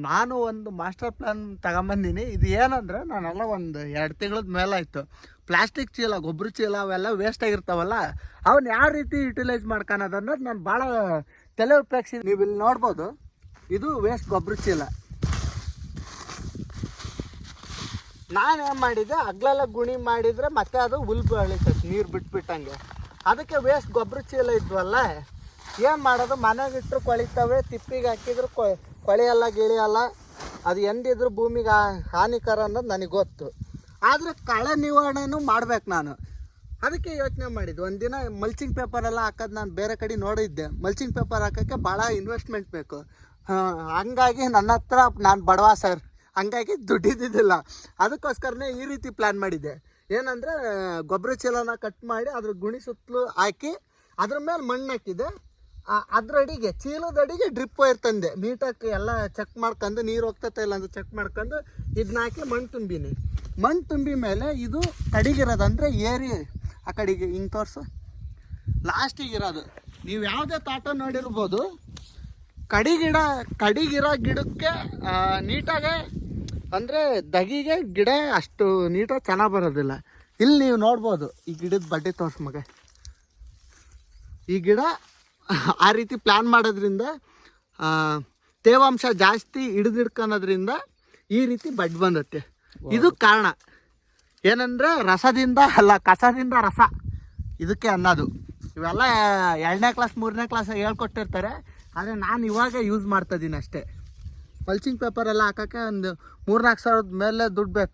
ನಾನು ಒಂದು master plan ತಗೊಂಬಂದಿನಿ. ಇದು ಏನಂದರೆ ನಾನೆಲ್ಲ ಒಂದು 2 ತಿಂಗಳದ ಮೇಲಾಯಿತು. ಪ್ಲಾಸ್ಟಿಕ್ ಚೀಲ, ಗೊಬ್ಬರ ಚೀಲ ಅವೆಲ್ಲ ವೇಸ್ಟ್ ಆಗಿರ್ತಾವಲ್ಲ, ಅವನ್ನ ಯಾವ ರೀತಿ ಯುಟಿಲೈಸ್ ಮಾಡ್ಕೊಳೋದು ಅನ್ನೋದು ನಾನು ಭಾಳ ತಲೆ ಉಪಯೋಗಿಸಿ. ನೀವು ಇಲ್ಲಿ ನೋಡ್ಬೋದು, ಇದು ವೇಸ್ಟ್ ಗೊಬ್ಬರ ಚೀಲ. ನಾನೇನು ಮಾಡಿದ್ದೆ, ಹಗ್ಲೆಲ್ಲ ಗುಣಿ ಮಾಡಿದರೆ ಮತ್ತೆ ಅದು ಹುಲ್ ಬೆಳಿತೈತೆ ನೀರು ಬಿಟ್ಬಿಟ್ಟಂಗೆ. ಅದಕ್ಕೆ ವೇಸ್ಟ್ ಗೊಬ್ಬರ ಚೀಲ ಇದ್ವಲ್ಲ, ಏನು ಮಾಡೋದು, ಮನೆಗೆ ಇಟ್ಟರು ಕೊಳಿತವೆ, ತಿಪ್ಪಿಗೆ ಹಾಕಿದ್ರು ಕೊಳೆಯಲ್ಲ ಗಿಳಿಯಲ್ಲ. ಅದು ಎಂದಿದ್ರು ಭೂಮಿಗೆ ಹಾನಿಕರ ಅನ್ನೋದು ನನಗೆ ಗೊತ್ತು. ಆದರೆ ಕಳೆ ನಿವಾರಣೆನೂ ಮಾಡ್ಬೇಕು ನಾನು. ಅದಕ್ಕೆ ಯೋಚನೆ ಮಾಡಿದ್ದು, ಒಂದಿನ ಮಲ್ಚಿಂಗ್ ಪೇಪರೆಲ್ಲ ಹಾಕೋದು ನಾನು ಬೇರೆ ಕಡೆ ನೋಡಿದ್ದೆ. ಮಲ್ಚಿಂಗ್ ಪೇಪರ್ ಹಾಕೋಕ್ಕೆ ಭಾಳ ಇನ್ವೆಸ್ಟ್ಮೆಂಟ್ ಬೇಕು. ಹಂಗಾಗಿ ನನ್ನ ಹತ್ರ ನಾನು ಬಡವ ಸರ್, ಹಂಗಾಗಿ ದುಡ್ಡಿದ್ದಿದ್ದಿಲ್ಲ. ಅದಕ್ಕೋಸ್ಕರನೇ ಈ ರೀತಿ ಪ್ಲ್ಯಾನ್ ಮಾಡಿದ್ದೆ. ಏನಂದರೆ ಗೊಬ್ಬರ ಚೀಲನ ಕಟ್ ಮಾಡಿ ಅದ್ರ ಗುಣಿ ಸುತ್ತಲೂ ಹಾಕಿ ಅದ್ರ ಮೇಲೆ ಮಣ್ಣು ಹಾಕಿದೆ. ಅದ್ರ ಅಡಿಗೆ, ಚೀಲದ ಅಡಿಗೆ ಡ್ರಿಪ್ ವೈರ್ ತಂದೆ. ನೀಟಾಗಿ ಎಲ್ಲ ಚೆಕ್ ಮಾಡ್ಕೊಂಡು, ನೀರು ಹೋಗ್ತೈತೆ ಇಲ್ಲ ಅಂತ ಚೆಕ್ ಮಾಡ್ಕೊಂಡು ಇದನ್ನ ಹಾಕಿ ಮಣ್ಣು ತುಂಬಿನಿ. ಮಣ್ಣು ತುಂಬಿ ಮೇಲೆ ಇದು ಕಡಿಗಿರೋದಂದರೆ ಏರಿ ಆ ಕಡೆಗೆ ಹಿಂಗೆ ತೋರಿಸು, ಲಾಸ್ಟಿಗಿರೋದು. ನೀವು ಯಾವುದೇ ತೋಟ ನೋಡಿರ್ಬೋದು, ಕಡಿಗಿರೋ ಗಿಡಕ್ಕೆ ನೀಟಾಗೆ ಅಂದರೆ ದಗಿಗೆ ಗಿಡ ಅಷ್ಟು ನೀಟಾಗಿ ಚೆನ್ನಾಗಿ ಬರೋದಿಲ್ಲ. ಇಲ್ಲಿ ನೀವು ನೋಡ್ಬೋದು, ಈ ಗಿಡದ ಬಡ್ಡೆ ತೋರ್ಸು ಮಗ. ಈ ಗಿಡ ಆ ರೀತಿ ಪ್ಲ್ಯಾನ್ ಮಾಡೋದ್ರಿಂದ ತೇವಾಂಶ ಜಾಸ್ತಿ ಹಿಡಿದಿಡ್ಕೊಳೋದ್ರಿಂದ ಈ ರೀತಿ ಬಡ್ ಬಂದತ್ತೆ. ಇದು ಕಾರಣ ಏನಂದರೆ ರಸದಿಂದ ಅಲ್ಲ, ಕಸದಿಂದ ರಸ ಇದಕ್ಕೆ ಅನ್ನೋದು. ಇವೆಲ್ಲ 2ನೇ ಕ್ಲಾಸ್ 3ನೇ ಕ್ಲಾಸ್ ಹೇಳ್ಕೊಟ್ಟಿರ್ತಾರೆ, ಆದರೆ ನಾನು ಇವಾಗ ಯೂಸ್ ಮಾಡ್ತಾಯಿದ್ದೀನಿ ಅಷ್ಟೇ. ಮಲ್ಚಿಂಗ್ ಪೇಪರೆಲ್ಲ ಹಾಕೋಕ್ಕೆ ಒಂದು 3-4 ಸಾವಿರದ ಮೇಲೆ ದುಡ್ಡು ಬೇಕು.